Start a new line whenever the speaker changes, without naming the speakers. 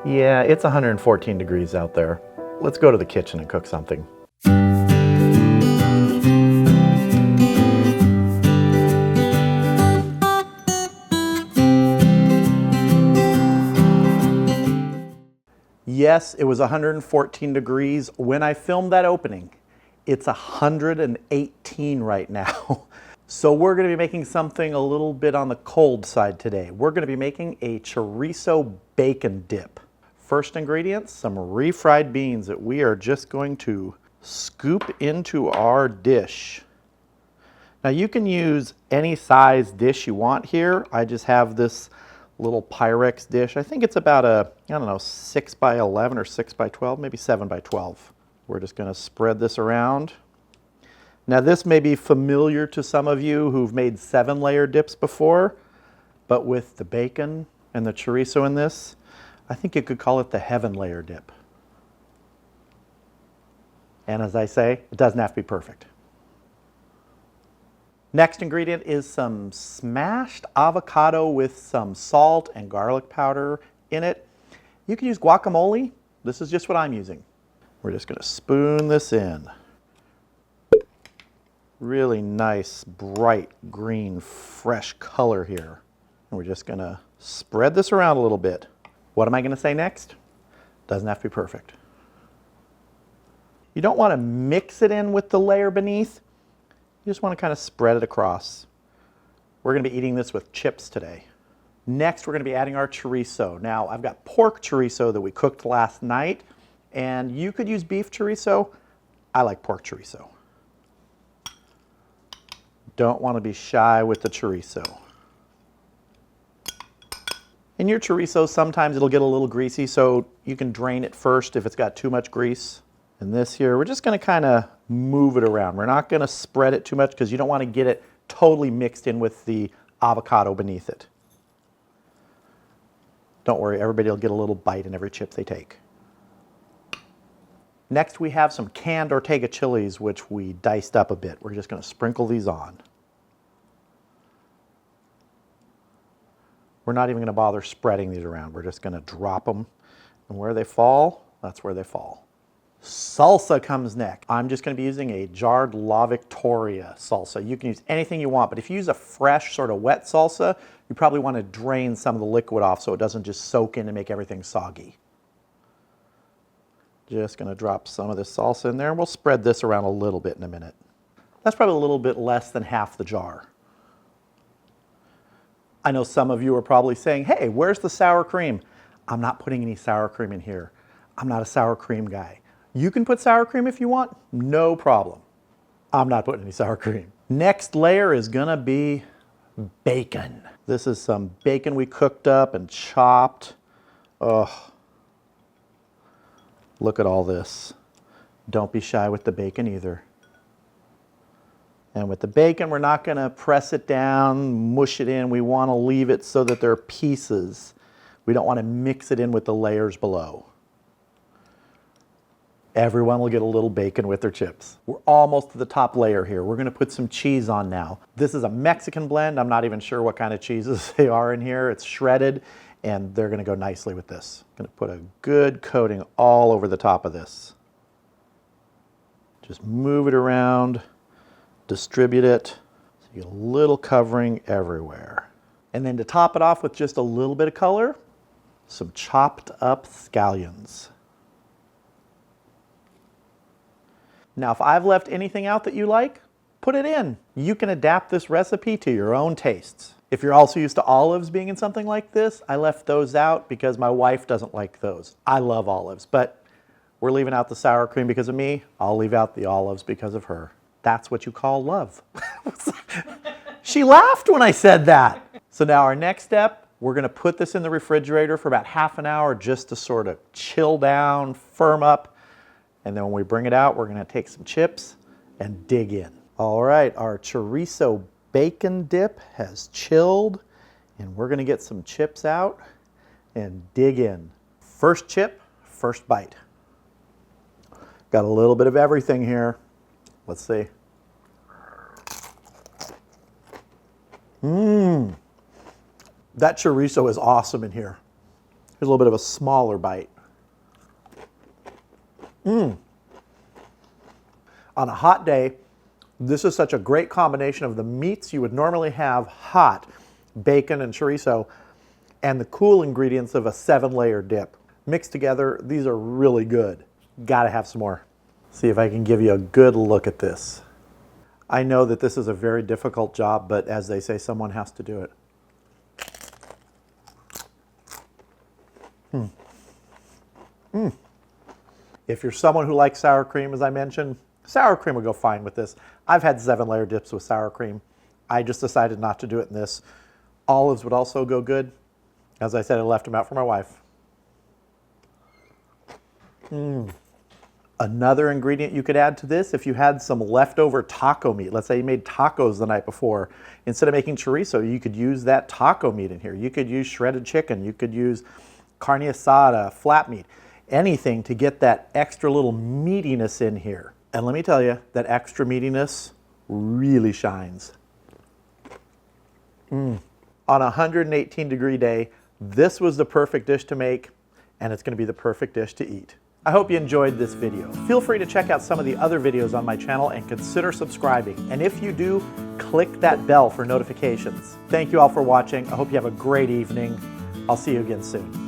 Yeah, it's 114 degrees out there. Let's go to the kitchen and cook something. Yes, it was 114 degrees when I filmed that opening. It's 118 right now. So we're going to be making something a little bit on the cold side today. We're going to be making a chorizo bacon dip. First ingredients, some refried beans that we are just going to scoop into our dish. Now you can use any size dish you want here. I just have this little Pyrex dish. I think it's about a, 6 by 11 or 6 by 12, maybe 7 by 12. We're just going to spread this around. Now this may be familiar to some of you who've made 7-layer dips before, but with the bacon and the chorizo in this, I think you could call it the heaven layer dip. And as I say, it doesn't have to be perfect. Next ingredient is some smashed avocado with some salt and garlic powder in it. You can use guacamole. This is just what I'm using. We're just going to spoon this in. Really nice, bright green, fresh color here. And we're just going to spread this around a little bit. What am I going to say next? Doesn't have to be perfect. You don't want to mix it in with the layer beneath. You just want to kind of spread it across. We're going to be eating this with chips today. Next, we're going to be adding our chorizo. Now, I've got pork chorizo that we cooked last night, and you could use beef chorizo. I like pork chorizo. Don't want to be shy with the chorizo. In your chorizo, sometimes it'll get a little greasy, so you can drain it first if it's got too much grease. And this here, we're just going to kind of move it around. We're not going to spread it too much because you don't want to get it totally mixed in with the avocado beneath it. Don't worry, everybody will get a little bite in every chip they take. Next, we have some canned Ortega Chiles, which we diced up a bit. We're just going to sprinkle these on. We're not even going to bother spreading these around. We're just going to drop them. And where they fall, that's where they fall. Salsa comes next. I'm just going to be using a jarred La Victoria salsa. You can use anything you want, but if you use a fresh, sort of wet salsa, you probably want to drain some of the liquid off so it doesn't just soak in and make everything soggy. Just going to drop some of this salsa in there, and we'll spread this around a little bit in a minute. That's probably a little bit less than half the jar. I know some of you are probably saying, hey, where's the sour cream? I'm not putting any sour cream in here. I'm not a sour cream guy. You can put sour cream if you want, no problem. I'm not putting any sour cream. Next layer is gonna be bacon. This is some bacon we cooked up and chopped. Oh, look at all this. Don't be shy with the bacon either. And with the bacon, we're not gonna press it down, mush it in. We wanna leave it so that they're pieces. We don't wanna mix it in with the layers below. Everyone will get a little bacon with their chips. We're almost to the top layer here. We're gonna put some cheese on now. This is a Mexican blend. I'm not even sure what kind of cheeses they are in here. It's shredded, and they're gonna go nicely with this. Gonna put a good coating all over the top of this. Just move it around, distribute it, so you get a little covering everywhere. And then to top it off with just a little bit of color, some chopped up scallions. Now, if I've left anything out that you like, put it in. You can adapt this recipe to your own tastes. If you're also used to olives being in something like this, I left those out because my wife doesn't like those. I love olives, but we're leaving out the sour cream because of me. I'll leave out the olives because of her. That's what you call love. She laughed when I said that. So now our next step, we're gonna put this in the refrigerator for about half an hour just to sort of chill down, firm up. And then when we bring it out, we're gonna take some chips and dig in. All right, our chorizo bacon dip has chilled, and we're gonna get some chips out and dig in. First chip, first bite. Got a little bit of everything here. Let's see. That chorizo is awesome in here. Here's a little bit of a smaller bite. On a hot day, this is such a great combination of the meats you would normally have hot, bacon and chorizo, and the cool ingredients of a 7-layer dip. Mixed together, these are really good. Gotta have some more. See if I can give you a good look at this. I know that this is a very difficult job, but as they say, someone has to do it. If you're someone who likes sour cream, as I mentioned, sour cream would go fine with this. I've had 7-layer dips with sour cream. I just decided not to do it in this. Olives would also go good. As I said, I left them out for my wife. Another ingredient you could add to this, if you had some leftover taco meat, let's say you made tacos the night before, instead of making chorizo, you could use that taco meat in here. You could use shredded chicken, you could use carne asada, flat meat, anything to get that extra little meatiness in here. And let me tell you, that extra meatiness really shines. On a 118-degree day, this was the perfect dish to make, and it's going to be the perfect dish to eat. I hope you enjoyed this video. Feel free to check out some of the other videos on my channel and consider subscribing. And if you do, click that bell for notifications. Thank you all for watching. I hope you have a great evening. I'll see you again soon.